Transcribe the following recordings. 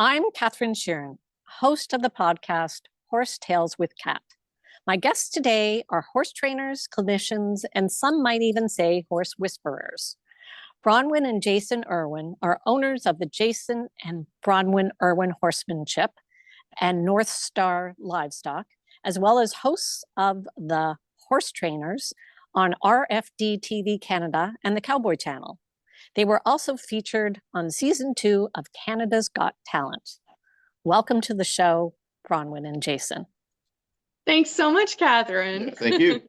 I'm Catherine Sheeran, host of the podcast Horse Tales with Cat. My guests today are horse trainers, clinicians, and some might even say horse whisperers. Bronwyn and Jason Irwin are owners of the Jason and Bronwyn Irwin Horsemanship and North Star Livestock, as well as hosts of the Horse Trainers on RFD-TV Canada and the Cowboy Channel. They were also featured on season 2 of Canada's Got Talent. Welcome to the show, Bronwyn and Jason. Thanks so much, Catherine. Yeah, thank you.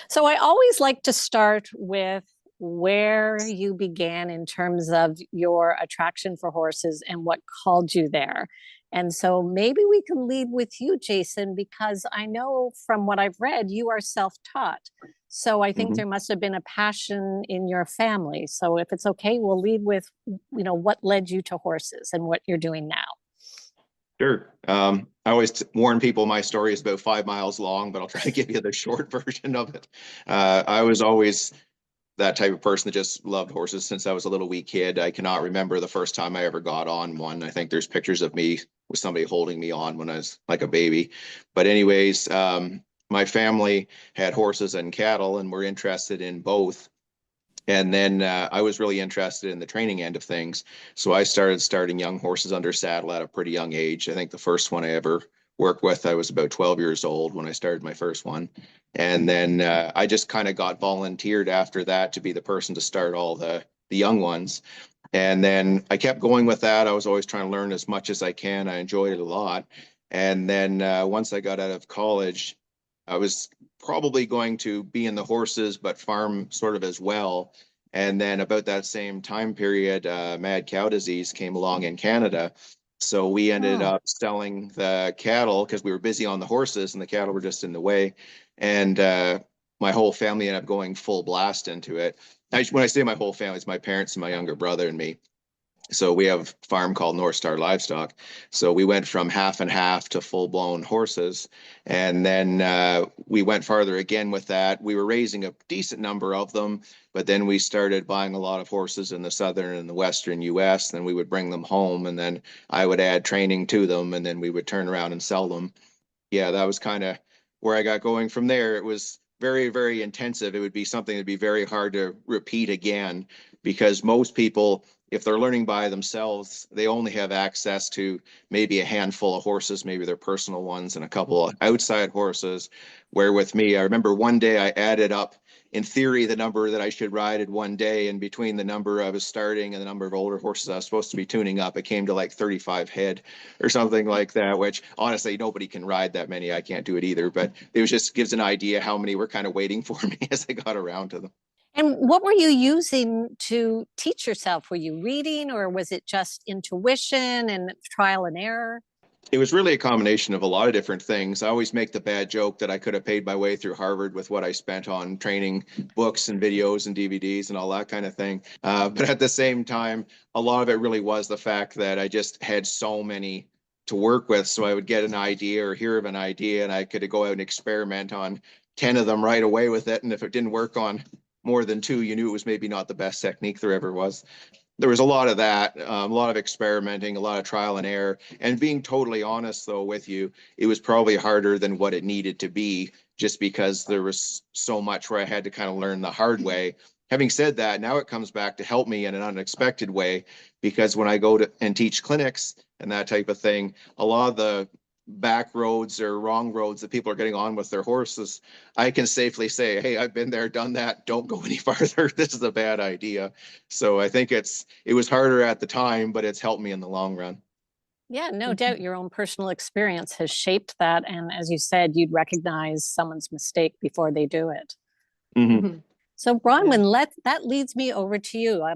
So I always like to start with where you began in terms of your attraction for horses and what called you there. And so maybe we can lead with you, Jason, because I know from what I've read, you are self-taught. So I think there must have been a passion in your family. So if it's okay, we'll lead with, what led you to horses and what you're doing now. Sure. I always warn people my story is about 5 miles long, but I'll try to give you the short version of it. I was always that type of person that just loved horses since I was a little wee kid. I cannot remember the first time I ever got on one. I think there's pictures of me with somebody holding me on when I was like a baby. But anyways, my family had horses and cattle and were interested in both. And then I was really interested in the training end of things. So I starting young horses under saddle at a pretty young age. I think the first one I ever worked with, I was about 12 years old when I started my first one. And then I just kind of got volunteered after that to be the person to start all the young ones. And then I kept going with that. I was always trying to learn as much as I can. I enjoyed it a lot. And then once I got out of college, I was probably going to be in the horses, but farm sort of as well. And then about that same time period, mad cow disease came along in Canada. So we ended up selling the cattle because we were busy on the horses and the cattle were just in the way. And my whole family ended up going full blast into it. When I say my whole family, it's my parents and my younger brother and me. So we have a farm called North Star Livestock. So we went from half and half to full-blown horses. And then we went farther again with that. We were raising a decent number of them, but then we started buying a lot of horses in the southern and the western US. Then we would bring them home, and then I would add training to them, and then we would turn around and sell them. Yeah, that was kind of where I got going from there. It was very, very intensive. It would be something that'd be very hard to repeat again, because most people, if they're learning by themselves, they only have access to maybe a handful of horses, maybe their personal ones, and a couple of outside horses. Where with me, I remember one day I added up, in theory, the number that I should ride in one day, and between the number I was starting and the number of older horses I was supposed to be tuning up, it came to like 35 head or something like that, which honestly, nobody can ride that many. I can't do it either, but it was just gives an idea how many were kind of waiting for me as I got around to them. And what were you using to teach yourself? Were you reading, or was it just intuition and trial and error? It was really a combination of a lot of different things. I always make the bad joke that I could have paid my way through Harvard with what I spent on training books and videos and DVDs and all that kind of thing. But at the same time, a lot of it really was the fact that I just had so many to work with. So I would get an idea or hear of an idea, and I could go out and experiment on 10 of them right away with it. And if it didn't work on more than 2, you knew it was maybe not the best technique there ever was. There was a lot of that, a lot of experimenting, a lot of trial and error. And being totally honest, though, with you, it was probably harder than what it needed to be, just because there was so much where I had to kind of learn the hard way. Having said that, now it comes back to help me in an unexpected way, because when I go to and teach clinics and that type of thing, a lot of the back roads or wrong roads that people are getting on with their horses, I can safely say, hey, I've been there, done that. Don't go any farther. This is a bad idea. So I think it was harder at the time, but it's helped me in the long run. Yeah, no doubt your own personal experience has shaped that. And as you said, you'd recognize someone's mistake before they do it. Mm-hmm. So Bronwyn, that leads me over to you.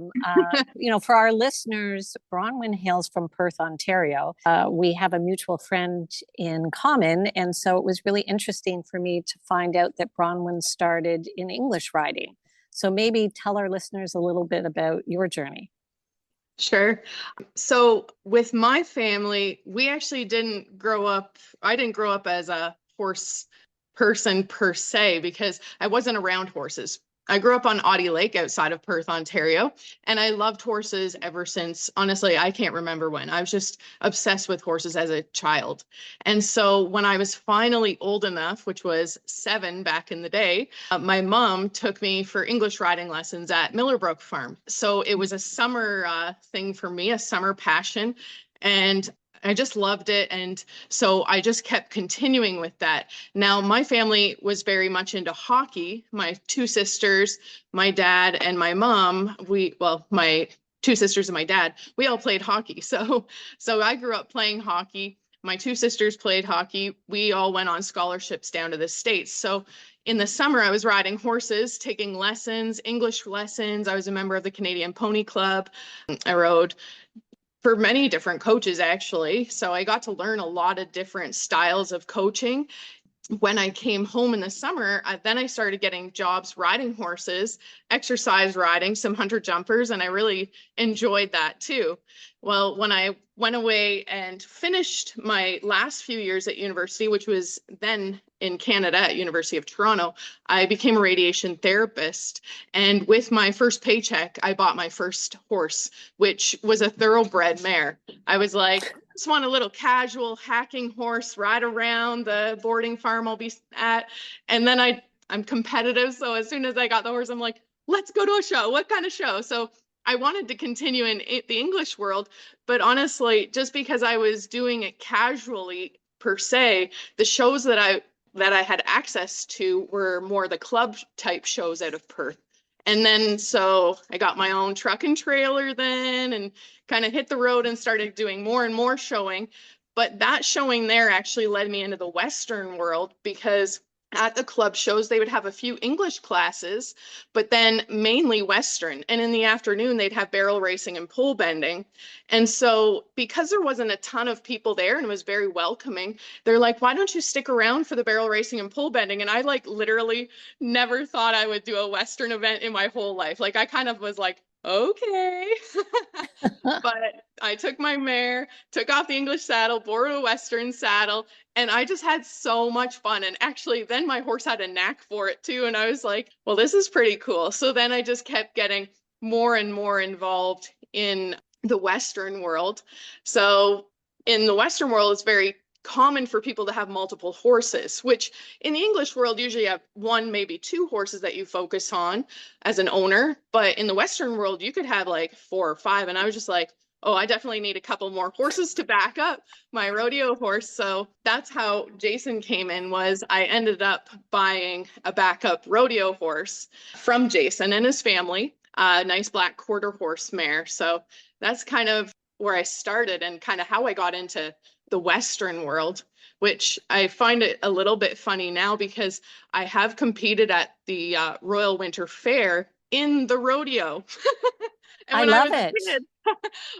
For our listeners, Bronwyn hails from Perth, Ontario. We have a mutual friend in common. And so it was really interesting for me to find out that Bronwyn started in English riding. So maybe tell our listeners a little bit about your journey. Sure. So with my family, we actually didn't grow up, I didn't grow up as a horse person per se, because I wasn't around horses I grew up on Audie Lake outside of Perth, Ontario, and I loved horses ever since. Honestly, I can't remember when. I was just obsessed with horses as a child. And so when I was finally old enough, which was 7 back in the day, my mom took me for English riding lessons at Millerbrook Farm. So it was a summer thing for me, a summer passion. And I just loved it. And so I just kept continuing with that. Now, my family was very much into hockey. My 2 sisters, my dad, and my mom, my 2 sisters and my dad, we all played hockey. So I grew up playing hockey. My 2 sisters played hockey. We all went on scholarships down to the States. So in the summer, I was riding horses, taking lessons, English lessons. I was a member of the Canadian Pony Club. I rode for many different coaches, actually. So I got to learn a lot of different styles of coaching. When I came home in the summer, then I started getting jobs riding horses, exercise riding, some hunter jumpers, and I really enjoyed that too. Well, when I went away and finished my last few years at university, which was then in Canada at University of Toronto, I became a radiation therapist. And with my first paycheck, I bought my first horse, which was a thoroughbred mare. I was like, just want a little casual hacking horse, ride around the boarding farm I'll be at. And then I'm competitive. So as soon as I got the horse, I'm like, let's go to a show. What kind of show? So I wanted to continue in the English world, but honestly, just because I was doing it casually per se, the shows that I had access to were more the club type shows out of Perth. And then so I got my own truck and trailer then and kind of hit the road and started doing more and more showing. But that showing there actually led me into the Western world, because at the club shows, they would have a few English classes, but then mainly Western. And in the afternoon, they'd have barrel racing and pole bending. And so because there wasn't a ton of people there and it was very welcoming, they're like, why don't you stick around for the barrel racing and pole bending? And I literally never thought I would do a Western event in my whole life. Like I kind of was like, okay. But I took my mare, took off the English saddle, borrowed a Western saddle, and I just had so much fun. And actually, then my horse had a knack for it too. And I was like, well, this is pretty cool. So then I just kept getting more and more involved in the Western world. So in the Western world, it's very common for people to have multiple horses, which in the English world, usually you have 1, maybe 2 horses that you focus on as an owner. But in the Western world, you could have like 4 or 5. And I was just like, oh, I definitely need a couple more horses to back up my rodeo horse. So that's how Jason came in. Was I ended up buying a backup rodeo horse from Jason and his family, a nice black quarter horse mare. So that's kind of where I started and kind of how I got into the Western world, which I find it a little bit funny now because I have competed at the Royal Winter Fair in the rodeo. I love it. Kid,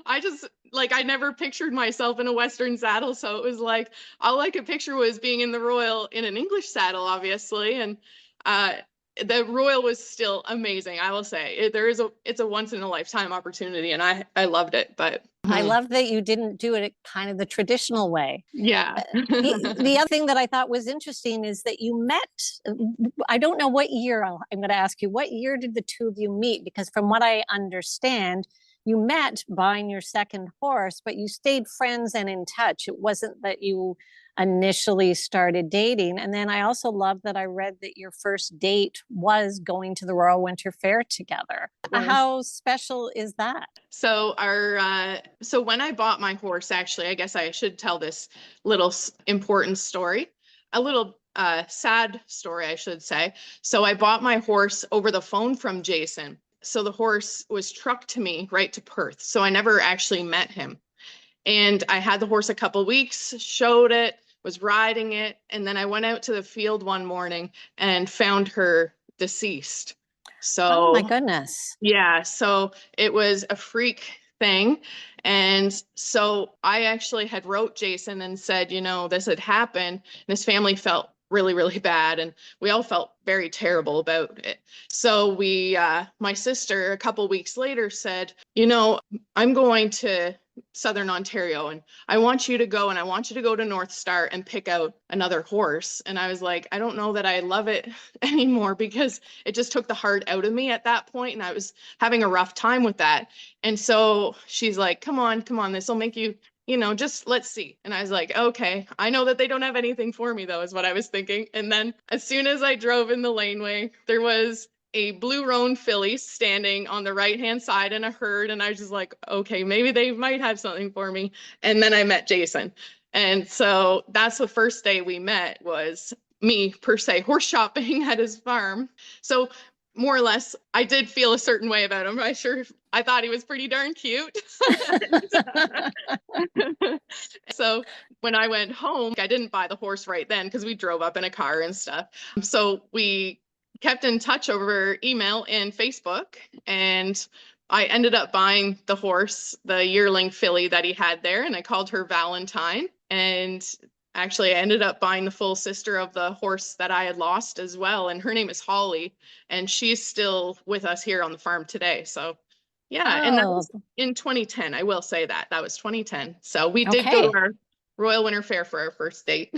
I just I never pictured myself in a Western saddle. So it was like, all I could picture was being in the Royal in an English saddle, obviously. And the Royal was still amazing. I will say it's a once in a lifetime opportunity, and I loved it. But I love that you didn't do it kind of the traditional way. yeah. The other thing that I thought was interesting is that you met, I don't know what year, I'm going to ask you, what year did the 2 of you meet? Because from what I understand, you met buying your second horse, but you stayed friends and in touch. It wasn't that you initially started dating. And then I also love that I read that your first date was going to the Royal Winter Fair together. Yes. How special is that? So so when I bought my horse, actually, I guess I should tell this little important story, a little sad story, I should say. So I bought my horse over the phone from Jason. So the horse was trucked to me right to Perth. So I never actually met him. And I had the horse a couple weeks, showed it, was riding it. And then I went out to the field one morning and found her deceased. So, oh my goodness. Yeah. So it was a freak thing. And so I actually had wrote Jason and said, this had happened. And his family felt really, really bad. And we all felt very terrible about it. So my sister a couple weeks later said, I'm going to Southern Ontario, and I want you to go, and I want you to go to North Star and pick out another horse. And I was like, I don't know that I love it anymore, because it just took the heart out of me at that point, and I was having a rough time with that. And so she's like, come on, this will make you, just let's see. And I was like, okay, I know that they don't have anything for me though, is what I was thinking. And then as soon as I drove in the laneway, there was a blue roan filly standing on the right-hand side in a herd. And I was just like, okay, maybe they might have something for me. And then I met Jason. And so that's the first day we met, was me per se horse shopping at his farm. So more or less, I did feel a certain way about him. I thought he was pretty darn cute. So when I went home, I didn't buy the horse right then, because we drove up in a car and stuff. So we kept in touch over email and Facebook, and I ended up buying the horse, the yearling filly that he had there, and I called her Valentine. And actually, I ended up buying the full sister of the horse that I had lost as well, and her name is Holly, and she's still with us here on the farm today. So yeah, and that was in 2010. I will say that was 2010. So we did go to our Royal Winter Fair for our first date.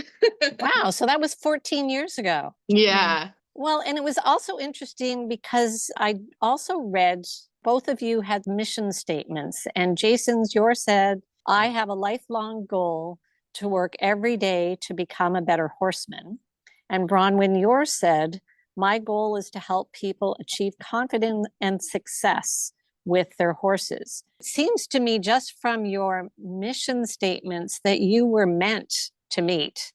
Wow, so that was 14 years ago. Yeah. Well, and it was also interesting because I also read both of you had mission statements, and Jason's, yours said, I have a lifelong goal to work every day to become a better horseman. And Bronwyn, yours said, my goal is to help people achieve confidence and success with their horses. It seems to me, just from your mission statements, that you were meant to meet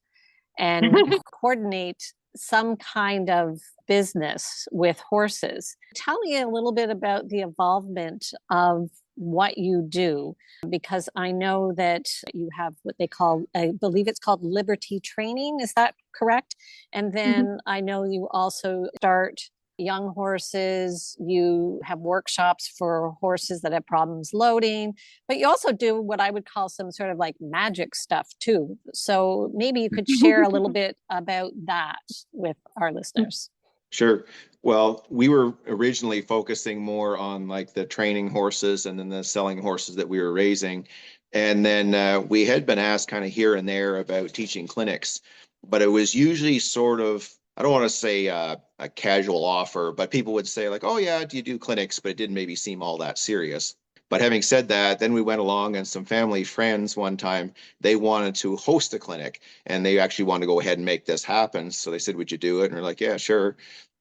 and coordinate some kind of business with horses. Tell me a little bit about the involvement of what you do, because I know that you have what they call, I believe it's called Liberty Training. Is that correct? And then I know you also start young horses, you have workshops for horses that have problems loading, but you also do what I would call some sort of like magic stuff too. So maybe you could share a little bit about that with our listeners. Sure. Well, we were originally focusing more on like the training horses and then the selling horses that we were raising. And then we had been asked kind of here and there about teaching clinics, but it was usually sort of, I don't want to say a casual offer, but people would say like, oh yeah, do you do clinics? But it didn't maybe seem all that serious. But having said that, then we went along, and some family friends one time, they wanted to host a clinic, and they actually wanted to go ahead and make this happen. So they said, would you do it? And we're like, yeah, sure.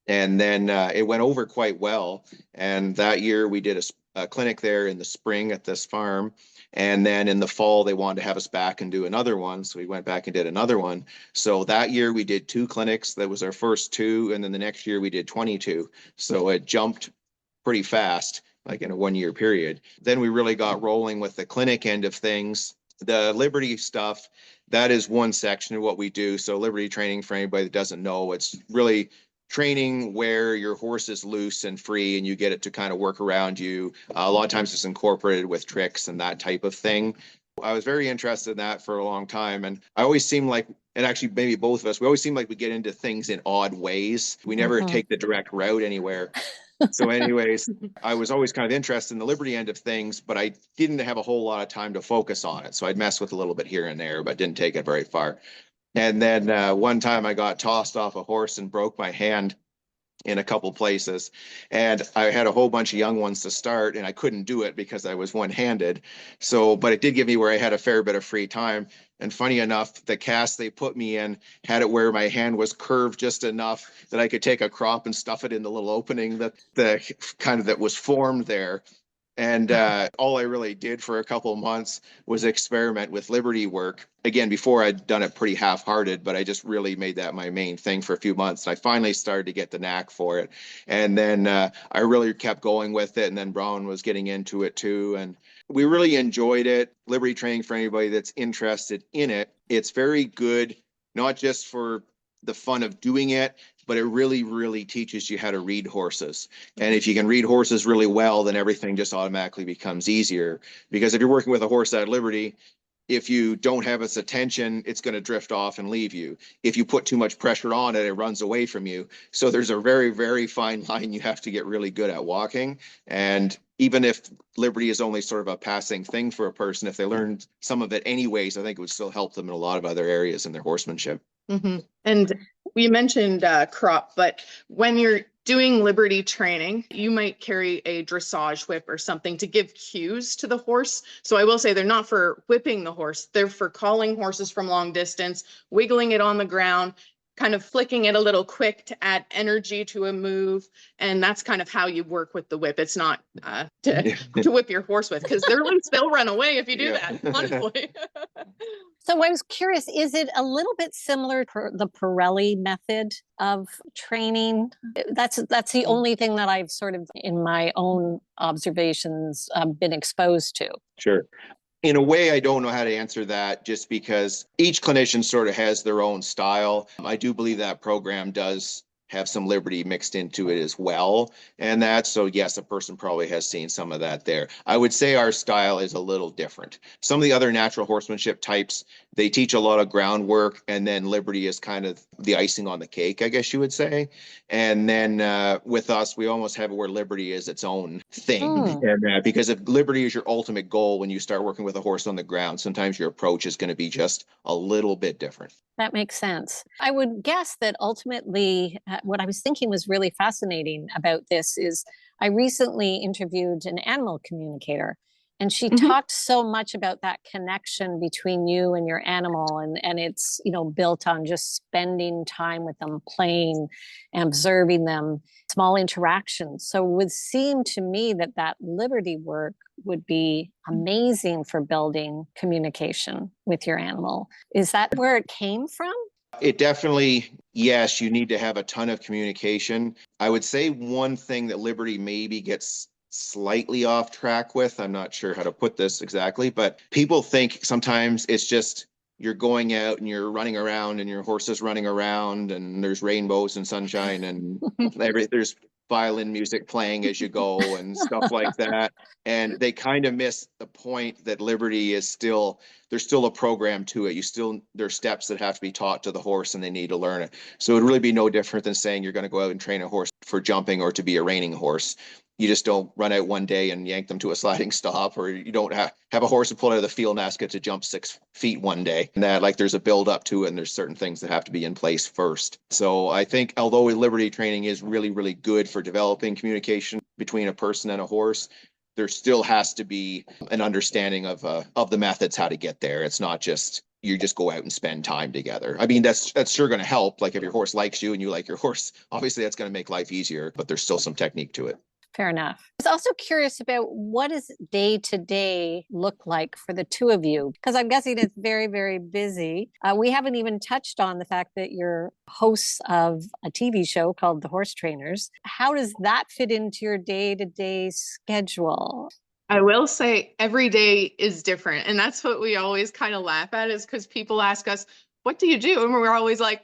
And then it went over quite well. And that year we did a clinic there in the spring at this farm. And then in the fall, they wanted to have us back and do another one. So we went back and did another one. So that year we did 2 clinics. That was our first 2. And then the next year we did 22. So it jumped pretty fast, like in a 1-year period. Then we really got rolling with the clinic end of things. The Liberty stuff, that is one section of what we do. So Liberty training, for anybody that doesn't know, it's really training where your horse is loose and free and you get it to kind of work around you. A lot of times it's incorporated with tricks and that type of thing. I was very interested in that for a long time. And I always seem like, and actually maybe both of us, we always seem like we get into things in odd ways. We never take the direct route anywhere. So anyways, I was always kind of interested in the Liberty end of things, but I didn't have a whole lot of time to focus on it. So I'd mess with a little bit here and there, but didn't take it very far. And then one time I got tossed off a horse and broke my hand in a couple places. And I had a whole bunch of young ones to start, and I couldn't do it because I was one-handed. So, but it did give me where I had a fair bit of free time. And funny enough, the cast they put me in had it where my hand was curved just enough that I could take a crop and stuff it in the little opening that that was formed there. And all I really did for a couple of months was experiment with Liberty work. Again, before I'd done it pretty half-hearted, but I just really made that my main thing for a few months. And I finally started to get the knack for it. And then I really kept going with it. And then Brown was getting into it too. And we really enjoyed it. Liberty training, for anybody that's interested in it, it's very good, not just for the fun of doing it, but it really, really teaches you how to read horses. And if you can read horses really well, then everything just automatically becomes easier. Because if you're working with a horse at Liberty, If you don't have its attention, it's going to drift off and leave you. If you put too much pressure on it, it runs away from you. So there's a very, very fine line you have to get really good at walking. And even if liberty is only sort of a passing thing for a person, if they learned some of it anyways, I think it would still help them in a lot of other areas in their horsemanship. Mm-hmm. And we mentioned crop, but when you're doing liberty training, you might carry a dressage whip or something to give cues to the horse. So I will say they're not for whipping the horse. They're for calling horses from long distance, wiggling it on the ground, kind of flicking it a little quick to add energy to a move. And that's kind of how you work with the whip. It's not to whip your horse with, because they're loose. They'll run away if you do that, honestly. So I was curious, is it a little bit similar to the Pirelli method of training? That's the only thing that I've sort of, in my own observations, been exposed to. Sure. In a way, I don't know how to answer that, just because each clinician sort of has their own style. I do believe that program does have some liberty mixed into it as well. And that's, so yes, a person probably has seen some of that there. I would say our style is a little different. Some of the other natural horsemanship types, they teach a lot of groundwork, and then liberty is kind of the icing on the cake, I guess you would say. And then with us, we almost have it where liberty is its own thing. And because if liberty is your ultimate goal, when you start working with a horse on the ground, sometimes your approach is going to be just a little bit different. That makes sense. I would guess that ultimately, what I was thinking was really fascinating about this is I recently interviewed an animal communicator, and she talked so much about that connection between you and your animal, and it's, you know, built on just spending time with them, playing and observing them, small interactions. So it would seem to me that that liberty work would be amazing for building communication with your animal. Is that where it came from? It definitely, yes, you need to have a ton of communication. I would say one thing that liberty maybe gets slightly off track with, I'm not sure how to put this exactly, but people think sometimes it's just you're going out and you're running around and your horse is running around and there's rainbows and sunshine and there's violin music playing as you go and stuff like that. And they kind of miss the point that liberty is still, there's still a program to it. There's steps that have to be taught to the horse and they need to learn it. So it would really be no different than saying you're going to go out and train a horse for jumping or to be a reining horse. You just don't run out one day and yank them to a sliding stop, or you don't have a horse to pull out of the field and ask it to jump 6 feet one day. And that, like, there's a build up to it, and there's certain things that have to be in place first. So I think although liberty training is really, really good for developing communication between a person and a horse, there still has to be an understanding of the methods, how to get there. It's not just you just go out and spend time together. I mean, that's sure going to help. Like if your horse likes you and you like your horse, obviously that's going to make life easier, but there's still some technique to it. Fair enough. I was also curious about what does day-to-day look like for the two of you? Because I'm guessing it's very, very busy. We haven't even touched on the fact that you're hosts of a TV show called The Horse Trainers. How does that fit into your day-to-day schedule? I will say every day is different. And that's what we always kind of laugh at, is because people ask us, what do you do? And we're always like,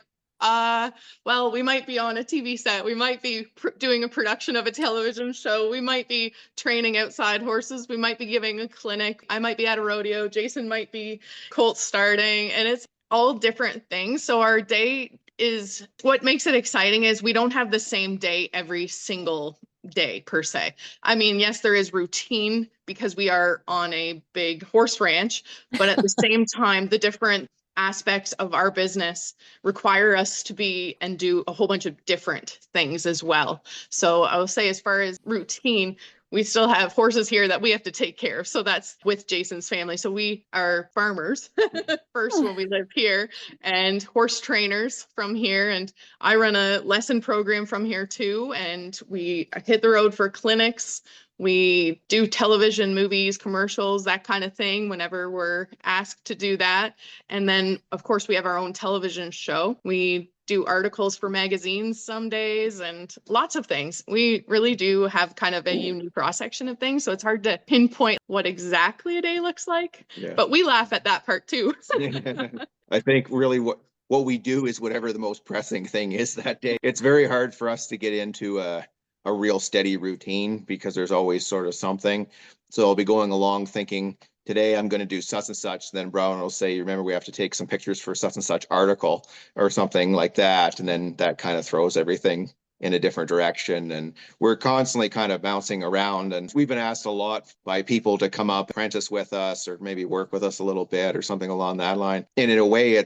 well, we might be on a TV set. We might be doing a production of a television show. We might be training outside horses. We might be giving a clinic. I might be at a rodeo. Jason might be colt starting, and it's all different things. So our day is, what makes it exciting is we don't have the same day every single day per se. I mean, yes, there is routine because we are on a big horse ranch, but at the same time, the different aspects of our business require us to be and do a whole bunch of different things as well. So I will say, as far as routine, we still have horses here that we have to take care of. So that's with Jason's family. So we are farmers first when we live here, and horse trainers from here. And I run a lesson program from here too. And we hit the road for clinics. We do television, movies, commercials, that kind of thing whenever we're asked to do that. And then, of course, we have our own television show. We do articles for magazines some days and lots of things. We really do have kind of a unique cross-section of things. So it's hard to pinpoint what exactly a day looks like. Yeah. But we laugh at that part too. I think really what we do is whatever the most pressing thing is that day. It's very hard for us to get into a real steady routine because there's always sort of something. So I'll be going along thinking today I'm going to do such and such. Then Bronwyn will say, remember, we have to take some pictures for such and such article or something like that. And then that kind of throws everything in a different direction. And we're constantly kind of bouncing around. And we've been asked a lot by people to come up, apprentice with us, or maybe work with us a little bit or something along that line. And in a way, I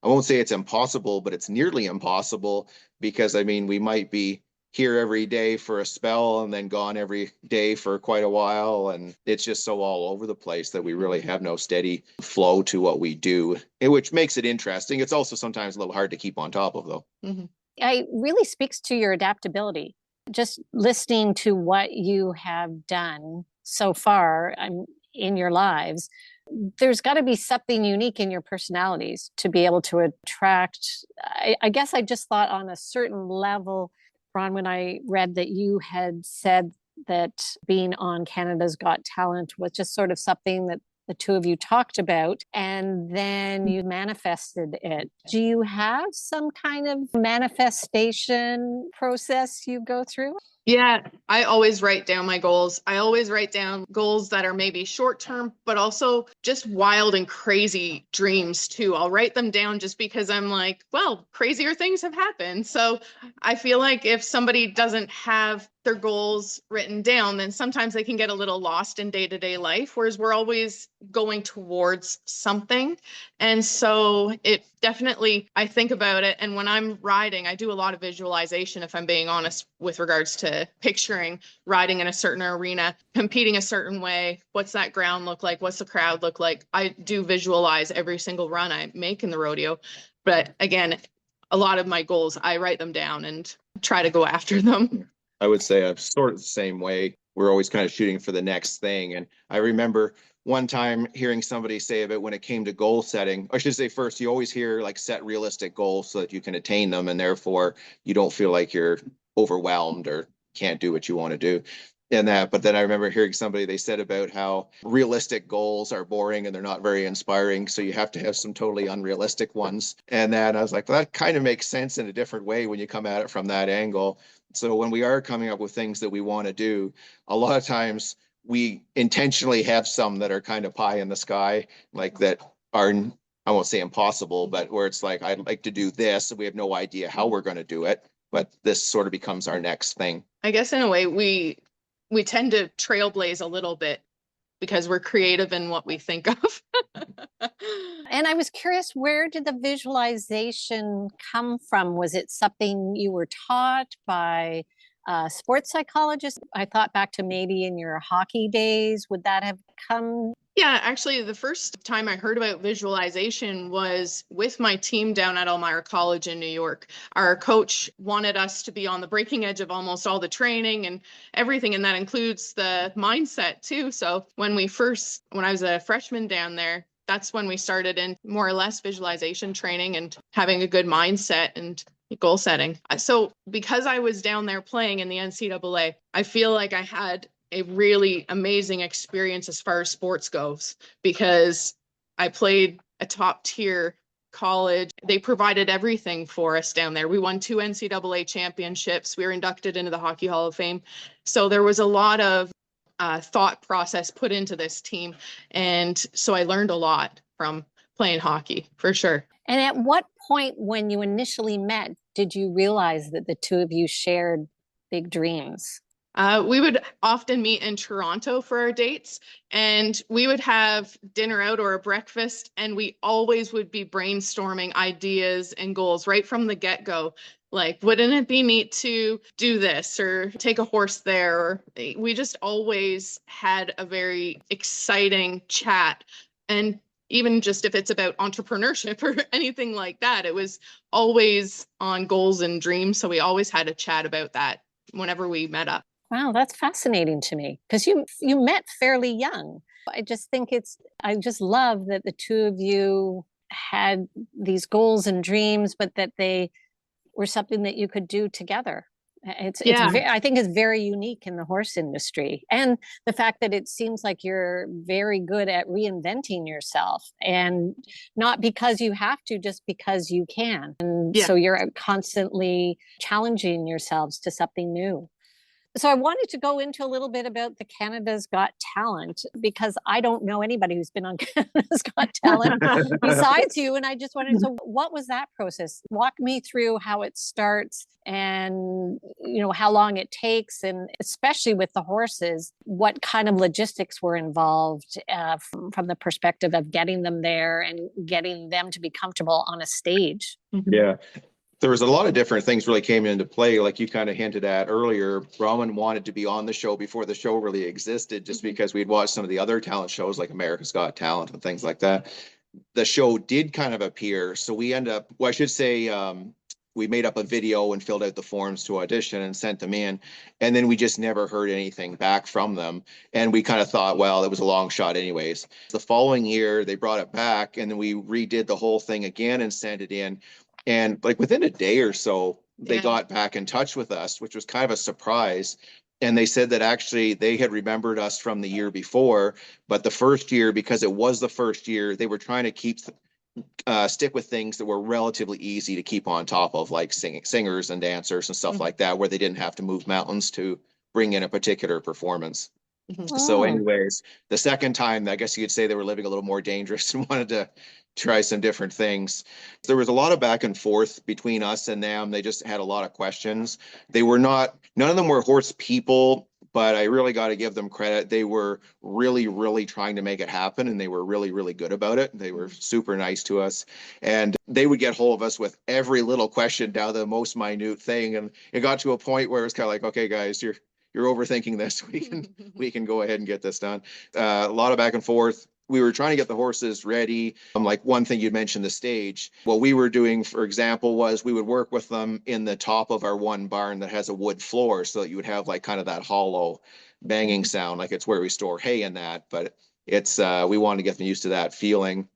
won't say it's impossible, but it's nearly impossible because, I mean, we might be here every day for a spell and then gone every day for quite a while. And it's just so all over the place that we really have no steady flow to what we do, which makes it interesting. It's also sometimes a little hard to keep on top of, though. Mm-hmm. It really speaks to your adaptability. Just listening to what you have done so far in your lives, there's got to be something unique in your personalities to be able to attract. I guess I just thought on a certain level, Ron, when I read that you had said that being on Canada's Got Talent was just sort of something that the two of you talked about, and then you manifested it. Do you have some kind of manifestation process you go through? Yeah, I always write down my goals. I always write down goals that are maybe short term, but also just wild and crazy dreams too. I'll write them down just because I'm like, well, crazier things have happened. So I feel like if somebody doesn't have their goals written down, then sometimes they can get a little lost in day-to-day life, whereas we're always going towards something. And so it definitely, I think about it. And when I'm riding, I do a lot of visualization, if I'm being honest, with regards to picturing riding in a certain arena, competing a certain way. What's that ground look like? What's the crowd look like? I do visualize every single run I make in the rodeo. But again, a lot of my goals, I write them down and try to go after them. I would say I'm sort of the same way. We're always kind of shooting for the next thing. And I remember one time hearing somebody say about when it came to goal setting, I should say first, you always hear like set realistic goals so that you can attain them. And therefore you don't feel like you're overwhelmed or can't do what you want to do. But then I remember hearing somebody, they said about how realistic goals are boring and they're not very inspiring. So you have to have some totally unrealistic ones. And then I was like, well, that kind of makes sense in a different way when you come at it from that angle. So when we are coming up with things that we want to do, a lot of times we intentionally have some that are kind of pie in the sky, like that are, I won't say impossible, but where it's like, I'd like to do this, and we have no idea how we're going to do it, but this sort of becomes our next thing. I guess in a way, we tend to trailblaze a little bit because we're creative in what we think of. And I was curious, where did the visualization come from? Was it something you were taught by a sports psychologist? I thought back to maybe in your hockey days. Would that have come? Yeah, actually, the first time I heard about visualization was with my team down at Elmira College in New York. Our coach wanted us to be on the breaking edge of almost all the training and everything, and that includes the mindset too. So when I was a freshman down there, that's when we started in more or less visualization training and having a good mindset and goal setting. So because I was down there playing in the NCAA, I feel like I had a really amazing experience as far as sports goes, because I played a top tier college. They provided everything for us down there. We won 2 NCAA championships. We were inducted into the Hockey Hall of Fame. So there was a lot of thought process put into this team. And so I learned a lot from playing hockey, for sure. And at what point when you initially met, did you realize that the two of you shared big dreams? We would often meet in Toronto for our dates, and we would have dinner out or a breakfast, and we always would be brainstorming ideas and goals right from the get-go. Like, wouldn't it be neat to do this or take a horse there? Or we just always had a very exciting chat. And even just if it's about entrepreneurship or anything like that, it was always on goals and dreams. So we always had a chat about that whenever we met up. Wow, that's fascinating to me because you met fairly young. I just love that the two of you had these goals and dreams, but that they were something that you could do together. I think it's very unique in the horse industry. And the fact that it seems like you're very good at reinventing yourself, and not because you have to, just because you can. And so you're constantly challenging yourselves to something new. So I wanted to go into a little bit about the Canada's Got Talent because I don't know anybody who's been on Canada's Got Talent besides you. And I just wondered, so what was that process? Walk me through how it starts and, how long it takes. And especially with the horses, what kind of logistics were involved from the perspective of getting them there and getting them to be comfortable on a stage. Yeah. There was a lot of different things really came into play, like you kind of hinted at earlier. Bronwyn wanted to be on the show before the show really existed, just because we'd watched some of the other talent shows like America's Got Talent and things like that. The show did kind of appear, so we end up, well, I should say, we made up a video and filled out the forms to audition and sent them in, and then we just never heard anything back from them, and we kind of thought, well, it was a long shot anyways. The following year they brought it back, and then we redid the whole thing again and sent it in. And like within a day or so, they got back in touch with us, which was kind of a surprise. And they said that actually they had remembered us from the year before, but the first year, because it was the first year, they were trying to stick with things that were relatively easy to keep on top of, like singers and dancers and stuff like that, where they didn't have to move mountains to bring in a particular performance. So anyways, the second time, I guess you could say they were living a little more dangerous and wanted to try some different things. There was a lot of back and forth between us and them. They just had a lot of questions. None of them were horse people, but I really got to give them credit. They were really, really trying to make it happen, and they were really, really good about it. They were super nice to us, and they would get hold of us with every little question down to the most minute thing. And it got to a point where it was kind of like, okay, guys, you're overthinking this. We can go ahead and get this done. A lot of back and forth. We were trying to get the horses ready. Like one thing you mentioned, the stage. What we were doing, for example, was we would work with them in the top of our one barn that has a wood floor, so that you would have like kind of that hollow banging sound, like it's where we store hay and that. But it's we wanted to get them used to that feeling.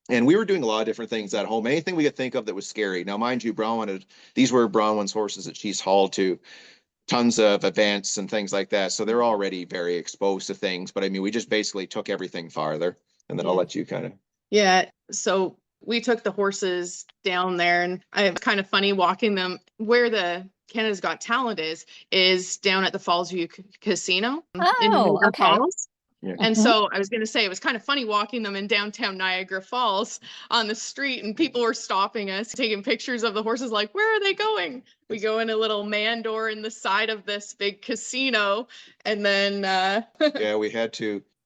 And we were doing a lot of different things at home. Anything we could think of that was scary. Now, mind you, these were Bronwyn's horses that she's hauled to tons of events and things like that. So they're already very exposed to things. But I mean, we just basically took everything farther. And then I'll let you kind of. Yeah. So we took the horses down there, and it's kind of funny walking them where the Canada's Got Talent is down at the Falls View Casino in Niagara Falls. Yeah. And so I was going to say, it was kind of funny walking them in downtown Niagara Falls on the street, and people were stopping us, taking pictures of the horses, like, where are they going? We go in a little man door in the side of this big casino. And then yeah,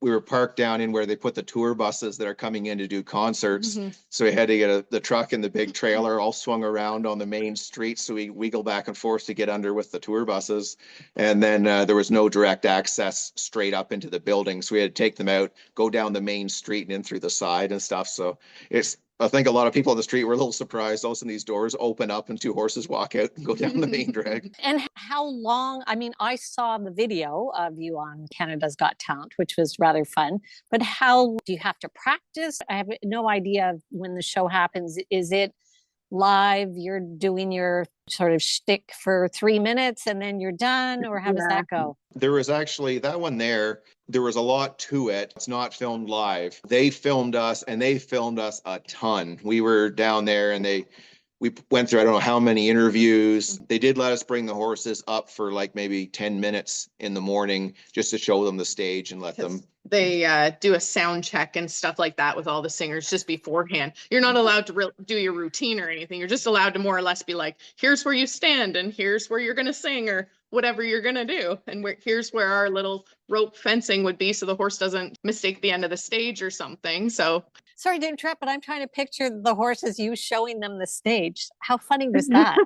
we were parked down in where they put the tour buses that are coming in to do concerts. So we had to get the truck and the big trailer all swung around on the main street. So we wiggle back and forth to get under with the tour buses. And then there was no direct access straight up into the building. So we had to take them out, go down the main street and in through the side and stuff. So I think a lot of people on the street were a little surprised. All of a sudden these doors open up and two horses walk out and go down the main drag. And how long, I mean, I saw the video of you on Canada's Got Talent, which was rather fun, but how do you have to practice? I have no idea when the show happens. Is it live? You're doing your sort of shtick for 3 minutes and then you're done, or how does that go? There was actually that one there was a lot to it. It's not filmed live. They filmed us, and they filmed us a ton. We were down there, and we went through, I don't know how many interviews. They did let us bring the horses up for like maybe 10 minutes in the morning just to show them the stage and let them. They do a sound check and stuff like that with all the singers just beforehand. You're not allowed to do your routine or anything. You're just allowed to more or less be like, here's where you stand and here's where you're going to sing or whatever you're going to do. And here's where our little rope fencing would be so the horse doesn't mistake the end of the stage or something. So sorry to interrupt, but I'm trying to picture the horses, you showing them the stage. How funny was that?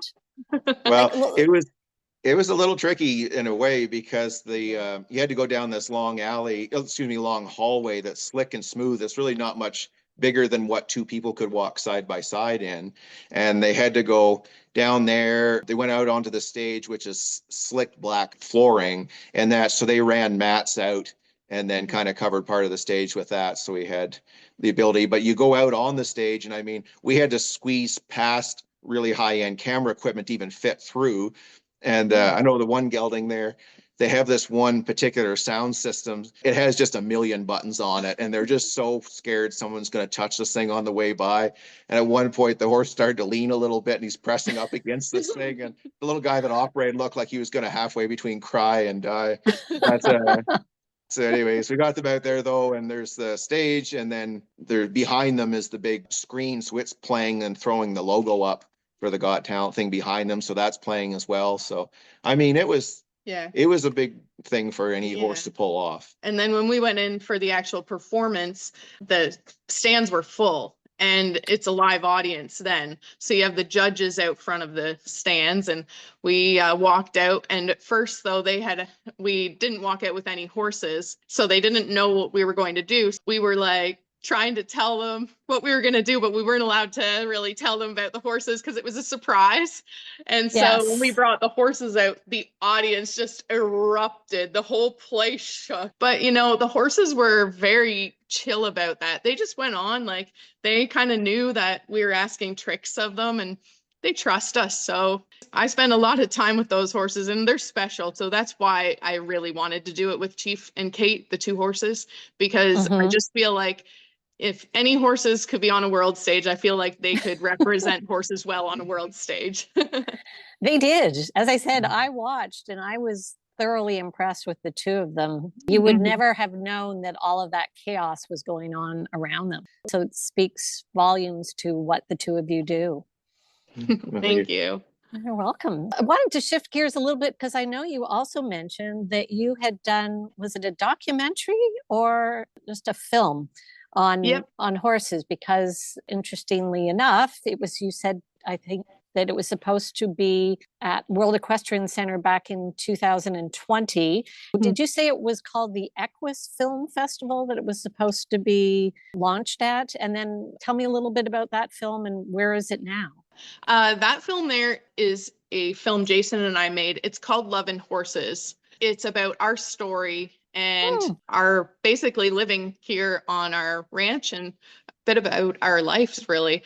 Well, it was a little tricky in a way because you had to go down this long hallway that's slick and smooth. It's really not much bigger than what two people could walk side by side in. And they had to go down there. They went out onto the stage, which is slick black flooring, so they ran mats out and then kind of covered part of the stage with that. So we had the ability, but you go out on the stage, and I mean, we had to squeeze past really high-end camera equipment to even fit through. And I know the one gelding there, they have this one particular sound system. It has just a million buttons on it, and they're just so scared someone's going to touch this thing on the way by. And at one point, the horse started to lean a little bit, and he's pressing up against this thing. And the little guy that operated looked like he was going to halfway between cry and die. That's So anyways, we got them out there though, and there's the stage, and then there behind them is the big screen, so it's playing and throwing the logo up for the Got Talent thing behind them, so that's playing as well. So I mean, it was a big thing for any horse to pull off. And then when we went in for the actual performance, the stands were full. And it's a live audience then. So you have the judges out front of the stands, and we walked out. And at first, though, we didn't walk out with any horses. So they didn't know what we were going to do. We were like trying to tell them what we were going to do, but we weren't allowed to really tell them about the horses because it was a surprise. And so when we brought the horses out, the audience just erupted. The whole place shook. But, you know, the horses were very chill about that. They just went on, like they kind of knew that we were asking tricks of them, and they trust us. So I spend a lot of time with those horses, and they're special. So that's why I really wanted to do it with Chief and Kate, the two horses, because I just feel like if any horses could be on a world stage, I feel like they could represent horses well on a world stage. They did. As I said, I watched and I was thoroughly impressed with the two of them. You would never have known that all of that chaos was going on around them. So it speaks volumes to what the two of you do. Thank you. You're welcome. I wanted to shift gears a little bit because I know you also mentioned that you had done, was it a documentary or just a film on horses? Because interestingly enough, it was, you said, I think, that it was supposed to be at World Equestrian Center back in 2020. Did you say it was called the Equus Film Festival that it was supposed to be launched at? And then tell me a little bit about that film and where is it now? That film there is a film Jason and I made. It's called Love and Horses. It's about our story and our basically living here on our ranch and a bit about our lives, really.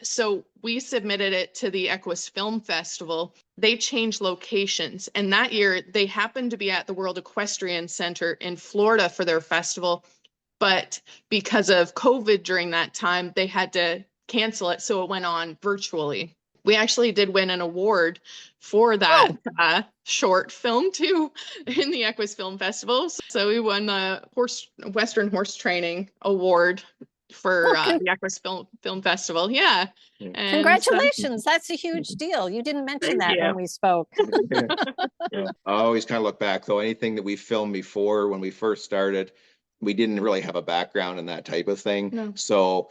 So we submitted it to the Equus Film Festival. They changed locations, and that year they happened to be at the World Equestrian Center in Florida for their festival. But because of COVID during that time, they had to cancel it, so it went on virtually. We actually did win an award for that short film too in the Equus Film Festival. So we won the Western Horse Training Award for the Equus Film Festival. Yeah. And congratulations. That's a huge deal. You didn't mention that when we spoke. I always kind of look back though, anything that we filmed before when we first started, we didn't really have a background in that type of thing. No. So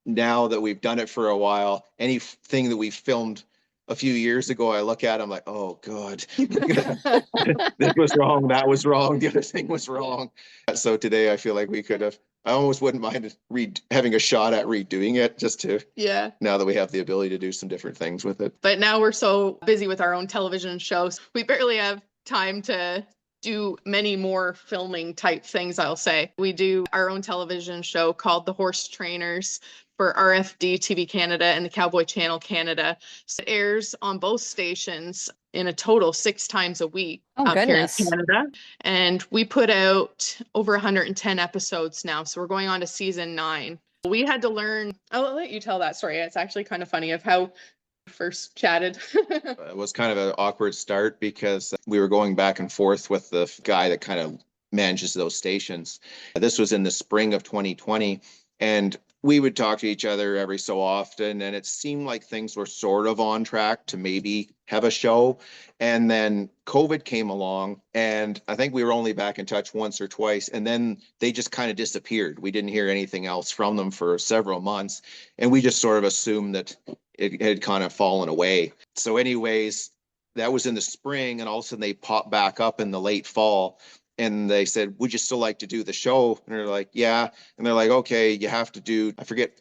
now that we've done it for a while, anything that we filmed a few years ago, I look at, I'm like, oh God, this was wrong. That was wrong. The other thing was wrong. So today I feel like we could have, I almost wouldn't mind having a shot at redoing it just to, now that we have the ability to do some different things with it. But now we're so busy with our own television shows, we barely have time to do many more filming type things, I'll say. We do our own television show called The Horse Trainers for RFD-TV Canada and the Cowboy Channel Canada. So it airs on both stations in a total 6 times a week up here in Canada. And we put out over 110 episodes now. So we're going on to season 9. We had to learn, I'll let you tell that story. It's actually kind of funny of how we first chatted. It was kind of an awkward start because we were going back and forth with the guy that kind of manages those stations. This was in the spring of 2020. And we would talk to each other every so often, and it seemed like things were sort of on track to maybe have a show. And then COVID came along, and I think we were only back in touch once or twice, and then they just kind of disappeared. We didn't hear anything else from them for several months, and we just sort of assumed that it had kind of fallen away. So anyways, that was in the spring, and all of a sudden they popped back up in the late fall. And they said, would you still like to do the show? And they're like, yeah. And they're like, okay, you have to do, I forget,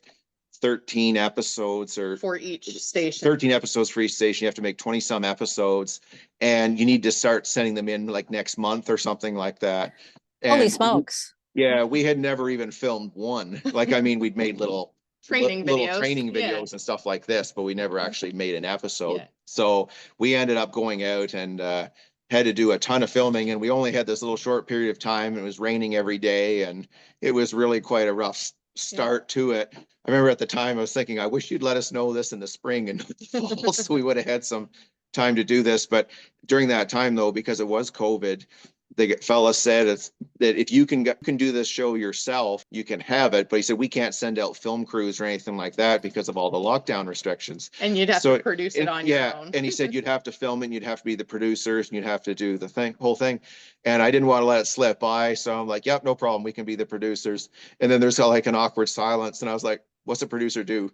13 episodes or for each station. 13 episodes for each station. You have to make 20 some episodes, and you need to start sending them in like next month or something like that. And holy smokes. We had never even filmed one. Like, I mean, we'd made little training videos and stuff like this, but we never actually made an episode. So we ended up going out and had to do a ton of filming, and we only had this little short period of time. It was raining every day, and it was really quite a rough start to it. I remember at the time I was thinking, I wish you'd let us know this in the spring and the fall so we would have had some time to do this. But during that time, though, because it was COVID, the fella said that if you can do this show yourself, you can have it. But he said, we can't send out film crews or anything like that because of all the lockdown restrictions. And you'd have to produce it on your own. And he said you'd have to film it, and you'd have to be the producers, and you'd have to do the whole thing. And I didn't want to let it slip by. So I'm like, yep, no problem. We can be the producers. And then there's like an awkward silence. And I was like, what's a producer do?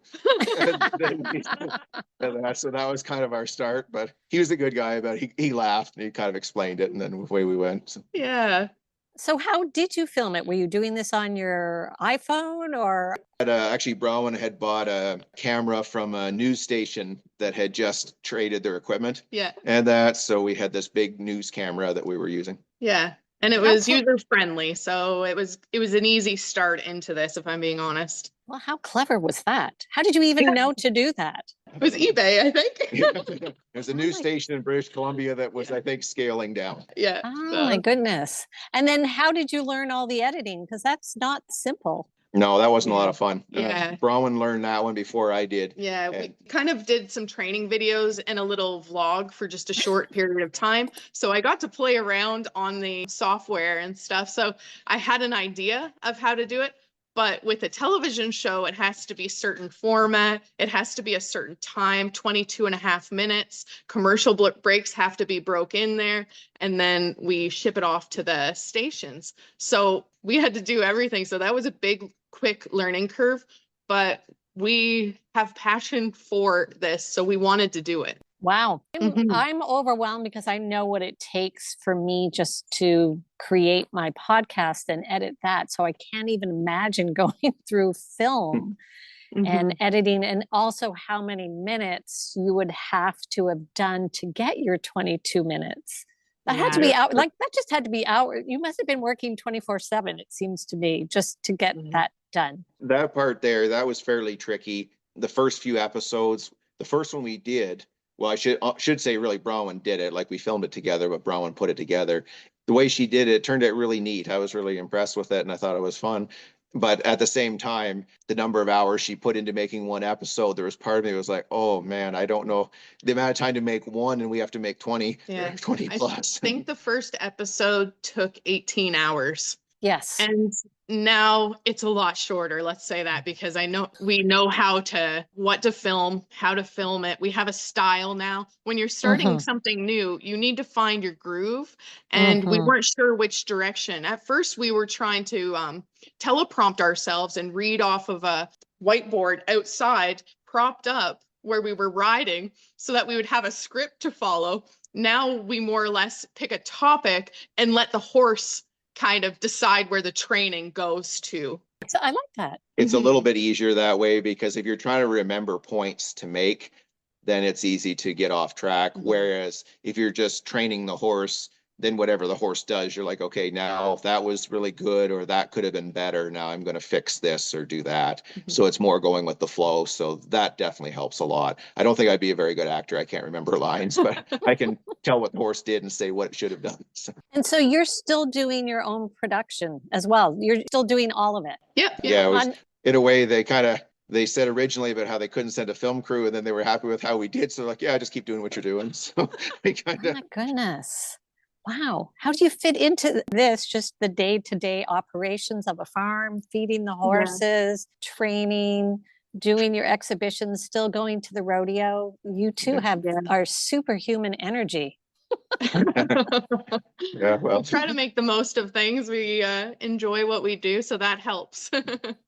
So that was kind of our start, but he was a good guy, but he laughed and he kind of explained it, and then away we went. So. Yeah. So how did you film it? Were you doing this on your iPhone or? Actually, Bronwyn had bought a camera from a news station that had just traded their equipment. Yeah. And so we had this big news camera that we were using. Yeah. And it was user friendly. So it was an easy start into this, if I'm being honest. Well, how clever was that? How did you even know to do that? It was eBay, I think. There's a news station in British Columbia that was, I think, scaling down. Yeah. Oh my goodness. And then how did you learn all the editing? Because that's not simple. No, that wasn't a lot of fun. Yeah. Bronwyn learned that one before I did. Yeah, we kind of did some training videos and a little vlog for just a short period of time. So I got to play around on the software and stuff. So I had an idea of how to do it. But with a television show, it has to be a certain format. It has to be a certain time, 22.5 minutes. Commercial breaks have to be broke in there. And then we ship it off to the stations. So we had to do everything. So that was a big, quick learning curve. But we have passion for this. So we wanted to do it. Wow. Mhm. I'm overwhelmed because I know what it takes for me just to create my podcast and edit that. So I can't even imagine going through film and editing, and also how many minutes you would have to have done to get your 22 minutes. That had to be out, like that just had to be hours. You must have been working 24/7, it seems to me, just to get that done. That part there, that was fairly tricky. The first few episodes, the first one we did, well, I should say really Bronwyn did it. Like we filmed it together, but Bronwyn put it together. The way she did it turned out really neat. I was really impressed with it, and I thought it was fun. But at the same time, the number of hours she put into making one episode, there was part of me that was like, oh man, I don't know the amount of time to make one, and we have to make 20, 20 plus. I think the first episode took 18 hours. Yes. And now it's a lot shorter, let's say that, because we know what to film, how to film it. We have a style now. When you're starting something new, you need to find your groove. And we weren't sure which direction. At first, we were trying to teleprompt ourselves and read off of a whiteboard outside, propped up where we were riding, so that we would have a script to follow. Now we more or less pick a topic and let the horse kind of decide where the training goes to. So I like that. It's a little bit easier that way, because if you're trying to remember points to make, then it's easy to get off track. Whereas if you're just training the horse, then whatever the horse does, you're like, okay, now if that was really good or that could have been better, now I'm going to fix this or do that. So it's more going with the flow. So that definitely helps a lot. I don't think I'd be a very good actor. I can't remember lines, but I can tell what the horse did and say what it should have done. So. And so you're still doing your own production as well. You're still doing all of it. Yep. Yeah, it was, in a way, they said originally about how they couldn't send a film crew, and then they were happy with how we did. So like, yeah, just keep doing what you're doing. So we kind of. Oh my goodness. Wow. How do you fit into this? Just the day-to-day operations of a farm, feeding the horses, training, doing your exhibitions, still going to the rodeo. You too have our superhuman energy. Yeah, well, we try to make the most of things. We enjoy what we do, so that helps.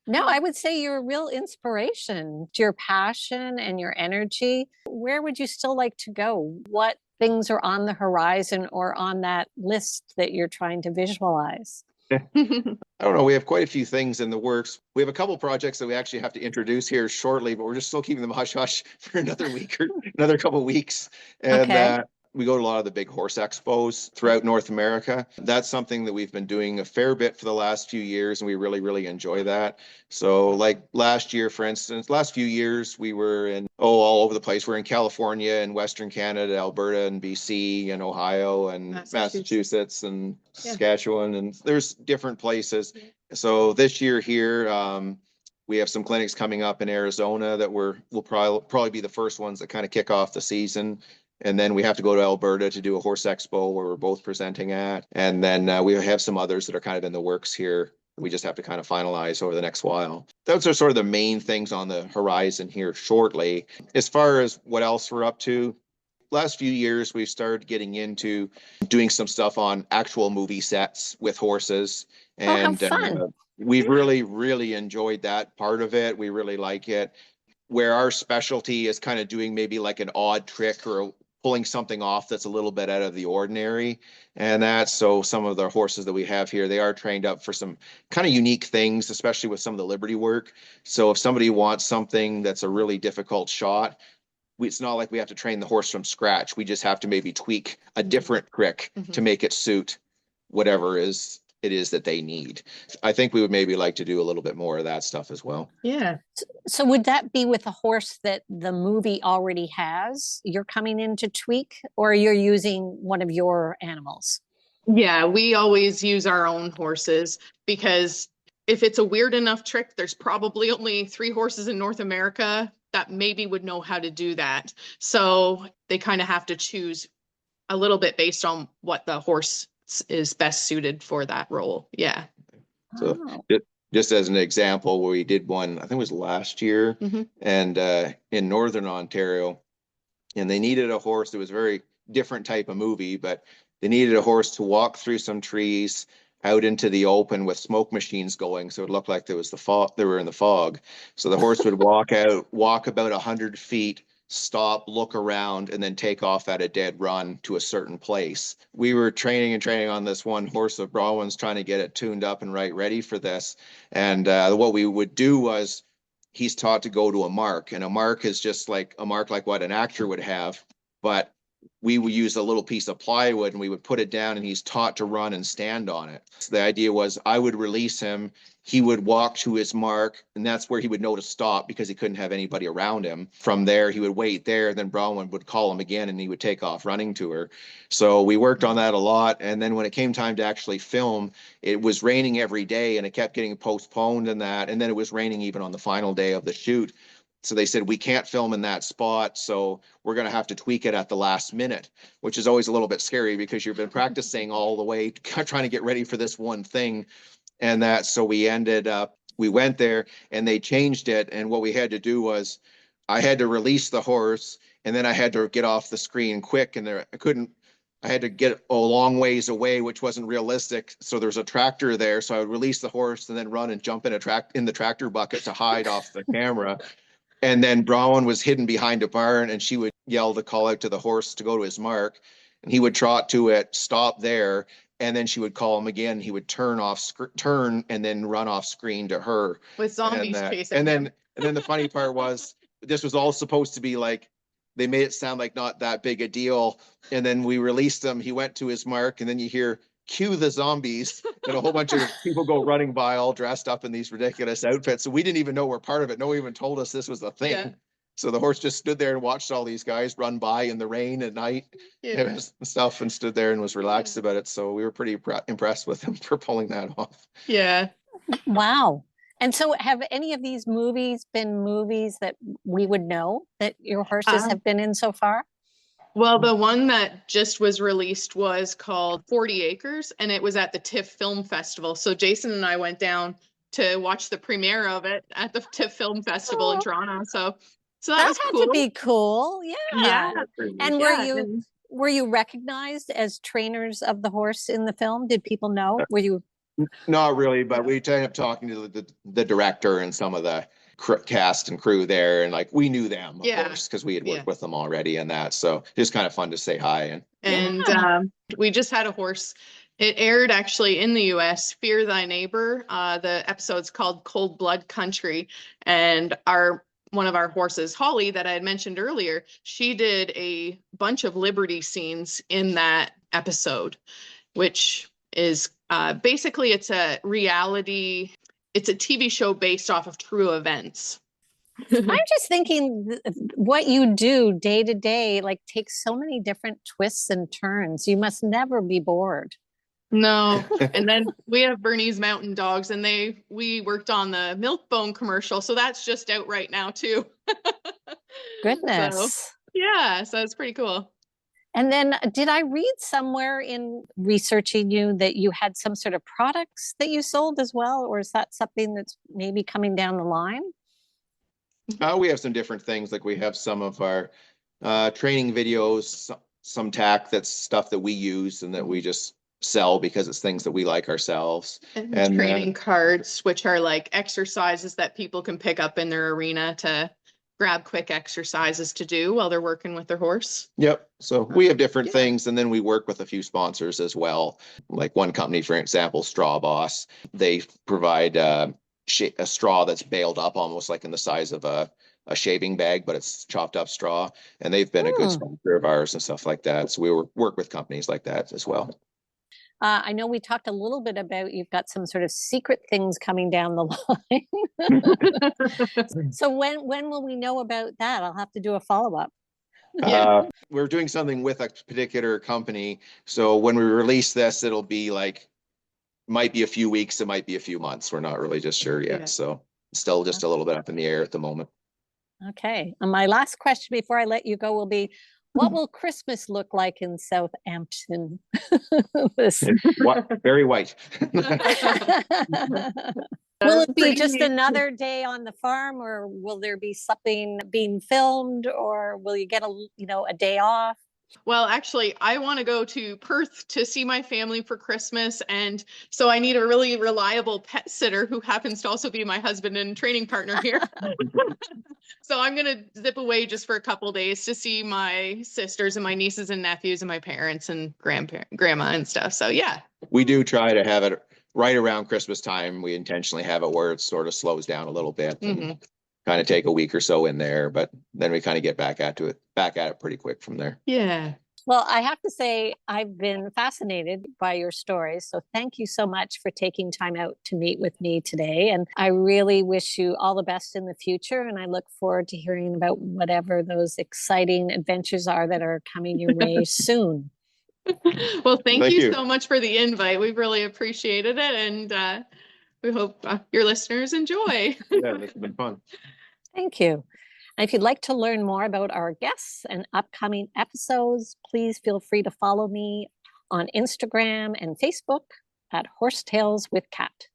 No, I would say you're a real inspiration to your passion and your energy. Where would you still like to go? What things are on the horizon or on that list that you're trying to visualize? I don't know. We have quite a few things in the works. We have a couple projects that we actually have to introduce here shortly, but we're just still keeping them hush hush for another week or another couple of weeks. And We go to a lot of the big horse expos throughout North America. That's something that we've been doing a fair bit for the last few years, and we really, really enjoy that. So like last year, for instance, last few years, we were in, all over the place. We're in California and Western Canada, Alberta and BC and Ohio and Massachusetts and Saskatchewan, and there's different places. So this year here, we have some clinics coming up in Arizona that will probably be the first ones that kind of kick off the season. And then we have to go to Alberta to do a horse expo where we're both presenting at. And then we have some others that are kind of in the works here. We just have to kind of finalize over the next while. Those are sort of the main things on the horizon here shortly. As far as what else we're up to, last few years, we've started getting into doing some stuff on actual movie sets with horses. And how fun. We've really, really enjoyed that part of it. We really like it. Where our specialty is kind of doing maybe like an odd trick or pulling something off that's a little bit out of the ordinary. And that's so some of the horses that we have here, they are trained up for some kind of unique things, especially with some of the Liberty work. So if somebody wants something that's a really difficult shot, it's not like we have to train the horse from scratch. We just have to maybe tweak a different trick to make it suit whatever it is that they need. I think we would maybe like to do a little bit more of that stuff as well. Yeah. So would that be with a horse that the movie already has, you're coming in to tweak, or you're using one of your animals? Yeah, we always use our own horses because if it's a weird enough trick, there's probably only 3 horses in North America that maybe would know how to do that. So they kind of have to choose a little bit based on what the horse is best suited for that role. Yeah. So just as an example, where we did one, I think it was last year, and in Northern Ontario, and they needed a horse that was a very different type of movie, but they needed a horse to walk through some trees out into the open with smoke machines going, so it looked like there was the fog. They were in the fog. So the horse would walk about 100 feet, stop, look around, and then take off at a dead run to a certain place. We were training on this one horse of Bronwyn's, trying to get it tuned up and ready for this. And what we would do was, he's taught to go to a mark, and a mark is just like a mark like what an actor would have, but we would use a little piece of plywood and we would put it down, and he's taught to run and stand on it. So the idea was I would release him, he would walk to his mark, and that's where he would know to stop because he couldn't have anybody around him. From there, he would wait there, then Bronwyn would call him again and he would take off running to her. So we worked on that a lot. And then when it came time to actually film, it was raining every day and it kept getting postponed and that. And then it was raining even on the final day of the shoot. So they said, we can't film in that spot, so we're going to have to tweak it at the last minute, which is always a little bit scary because you've been practicing all the way, trying to get ready for this one thing. And that, so we went there and they changed it. And what we had to do was, I had to release the horse and then I had to get off the screen quick, and I had to get a long ways away, which wasn't realistic. So there's a tractor there. So I would release the horse and then run and jump in the tractor bucket to hide off the camera. And then Bronwyn was hidden behind a barn, and she would yell to call out to the horse to go to his mark, and he would trot to it, stop there, and then she would call him again. He would turn and then run off screen to her. With zombies chasing and him. then the funny part was, this was all supposed to be like, they made it sound like not that big a deal. And then we released him. He went to his mark, and then you hear, cue the zombies, and a whole bunch of people go running by all dressed up in these ridiculous outfits. So we didn't even know we're part of it. No one even told us this was a thing. Yeah. So the horse just stood there and watched all these guys run by in the rain at night and stuff, and stood there and was relaxed about it. So we were pretty impressed with him for pulling that off. Yeah. Wow. And so have any of these movies been movies that we would know that your horses have been in so far? Well, the one that just was released was called 40 Acres, and it was at the TIFF Film Festival. So Jason and I went down to watch the premiere of it at the TIFF Film Festival in Toronto. So that was had cool. to be cool. Yeah. And were you recognized as trainers of the horse in the film? Did people know? Were you? Not really, but we ended up talking to the director and some of the cast and crew there, and like we knew them, of course, because we had worked with them already and that. So just kind of fun to say hi. And we just had a horse. It aired actually in the US, Fear Thy Neighbor. The episode's called Cold Blood Country, and our one of our horses, Holly, that I had mentioned earlier, she did a bunch of Liberty scenes in that episode, which is basically it's a TV show based off of true events. I'm just thinking what you do day to day, like takes so many different twists and turns. You must never be bored. No. And then we have Bernese Mountain Dogs, and we worked on the Milk-Bone commercial. So that's just out right now too. Goodness. So, yeah. So it's pretty cool. And then did I read somewhere in researching you that you had some sort of products that you sold as well? Or is that something that's maybe coming down the line? We have some different things, like we have some of our training videos, some tack that's stuff that we use and that we just sell because it's things that we like ourselves. And training cards, which are like exercises that people can pick up in their arena to grab quick exercises to do while they're working with their horse. Yep. So we have different things, and then we work with a few sponsors as well. Like one company, for example, Straw Boss, they provide a straw that's baled up almost like in the size of a shaving bag, but it's chopped up straw. And they've been a good sponsor of ours and stuff like that. So we work with companies like that as well. I know we talked a little bit about you've got some sort of secret things coming down the line. So when will we know about that? I'll have to do a follow-up. We're doing something with a particular company. So when we release this, it'll be like, might be a few weeks, it might be a few months. We're not really just sure yet. So still just a little bit up in the air at the moment. Okay. And my last question before I let you go will be, what will Christmas look like in Southampton? Very white. Will it be just another day on the farm, or will there be something being filmed, or will you get a day off? Well, actually, I want to go to Perth to see my family for Christmas. And so I need a really reliable pet sitter who happens to also be my husband and training partner here. So I'm going to zip away just for a couple of days to see my sisters and my nieces and nephews and my parents and grandma and stuff. So yeah. We do try to have it right around Christmas time. We intentionally have it where it sort of slows down a little bit. And kind of take a week or so in there, but then we kind of get back at it pretty quick from there. Yeah. Well, I have to say, I've been fascinated by your stories. So thank you so much for taking time out to meet with me today. And I really wish you all the best in the future. And I look forward to hearing about whatever those exciting adventures are that are coming your way soon. Well, thank you so much for the invite. We've really appreciated it. And we hope your listeners enjoy. Yeah, this has been fun. Thank you. And if you'd like to learn more about our guests and upcoming episodes, please feel free to follow me on Instagram and Facebook at Horse Tales with Cat.